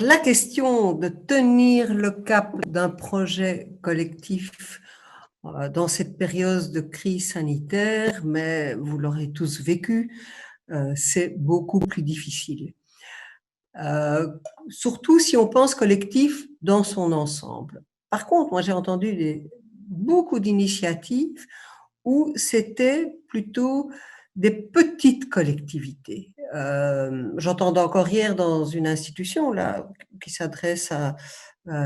la question de tenir le cap d'un projet collectif dans cette période de crise sanitaire, mais vous l'aurez tous vécu, c'est beaucoup plus difficile. Euh, Surtout si on pense collectif dans son ensemble. Par contre, moi j'ai entendu beaucoup d'initiatives où c'était plutôt des petites collectivités. J'entendais encore hier dans une institution là, qui s'adresse à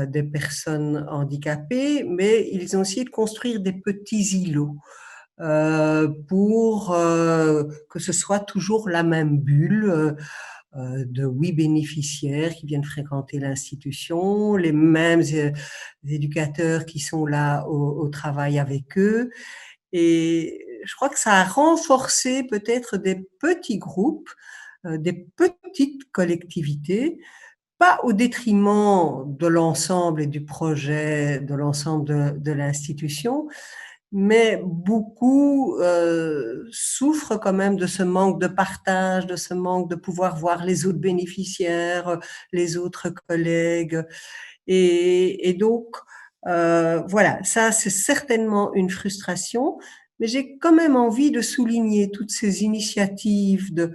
des personnes handicapées, mais ils ont essayé de construire des petits îlots pour que ce soit toujours la même bulle de 8 bénéficiaires qui viennent fréquenter l'institution, les mêmes éducateurs qui sont là au travail avec eux. Et je crois que ça a renforcé peut-être des petits groupes, des petites collectivités, pas au détriment de l'ensemble et du projet, de l'ensemble de l'institution, mais beaucoup souffrent quand même de ce manque de partage, de ce manque de pouvoir voir les autres bénéficiaires, les autres collègues. Et donc, voilà, ça c'est certainement une frustration, mais j'ai quand même envie de souligner toutes ces initiatives de,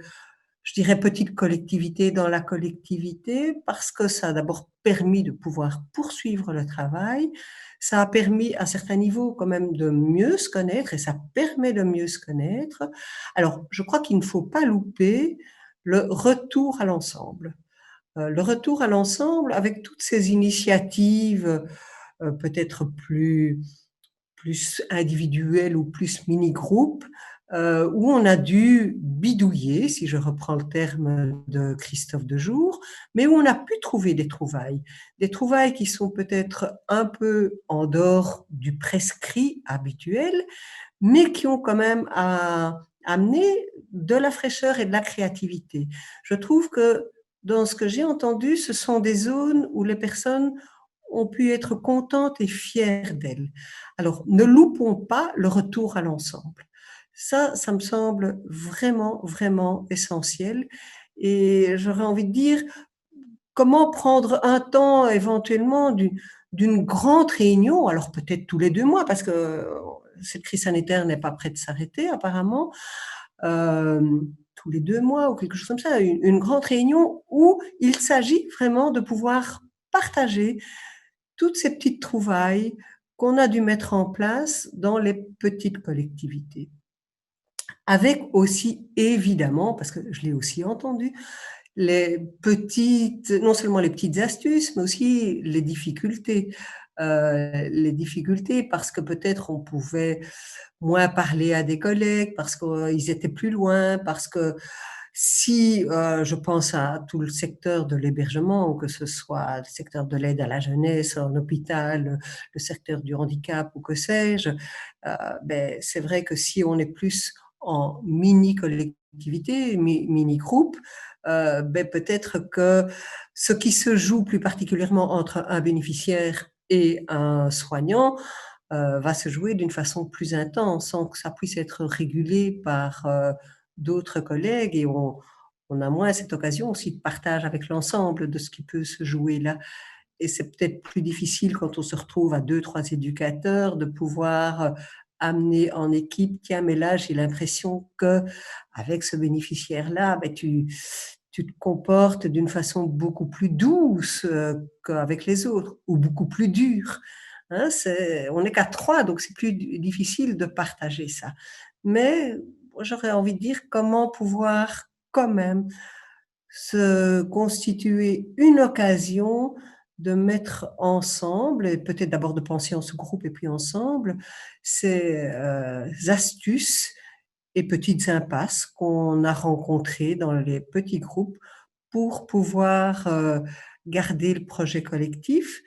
je dirais, petite collectivité dans la collectivité, parce que ça a d'abord permis de pouvoir poursuivre le travail, ça a permis à certains niveaux quand même de mieux se connaître, et ça permet de mieux se connaître. Alors, je crois qu'il ne faut pas louper le retour à l'ensemble. Le retour à l'ensemble avec toutes ces initiatives peut-être plus individuelles ou plus mini-groupes, où on a dû bidouiller, si je reprends le terme de Christophe Dejour, mais où on a pu trouver des trouvailles qui sont peut-être un peu en dehors du prescrit habituel, mais qui ont quand même amené de la fraîcheur et de la créativité. Je trouve que dans ce que j'ai entendu, ce sont des zones où les personnes ont pu être contentes et fières d'elles. Alors, ne loupons pas le retour à l'ensemble. Ça me semble vraiment, vraiment essentiel. Et j'aurais envie de dire, comment prendre un temps éventuellement d'une grande réunion, alors peut-être tous les 2 mois, parce que cette crise sanitaire n'est pas prête de s'arrêter apparemment, euh, tous les 2 mois ou quelque chose comme ça, une grande réunion où il s'agit vraiment de pouvoir partager toutes ces petites trouvailles qu'on a dû mettre en place dans les petites collectivités. Avec aussi, évidemment, parce que je l'ai aussi entendu, les petites, non seulement les petites astuces, mais aussi les difficultés. Les difficultés parce que peut-être on pouvait moins parler à des collègues, parce qu'ils étaient plus loin, parce que si je pense à tout le secteur de l'hébergement, que ce soit le secteur de l'aide à la jeunesse, en hôpital, le secteur du handicap ou que sais-je, ben, c'est vrai que si on est plus en mini-collectivité, mini-groupe, ben, peut-être que ce qui se joue plus particulièrement entre un bénéficiaire et un soignant va se jouer d'une façon plus intense, sans que ça puisse être régulé par d'autres collègues, et on a moins cette occasion aussi de partage avec l'ensemble de ce qui peut se jouer là. Et c'est peut-être plus difficile quand on se retrouve à 2, 3 éducateurs de pouvoir amener en équipe, tiens, mais là, j'ai l'impression que avec ce bénéficiaire-là, ben, tu te comportes d'une façon beaucoup plus douce qu'avec les autres, ou beaucoup plus dure. Hein, on n'est qu'à 3, donc c'est plus difficile de partager ça. Mais j'aurais envie de dire comment pouvoir quand même se constituer une occasion de mettre ensemble, et peut-être d'abord de penser en sous-groupe et puis ensemble, ces astuces et petites impasses qu'on a rencontrées dans les petits groupes pour pouvoir garder le projet collectif,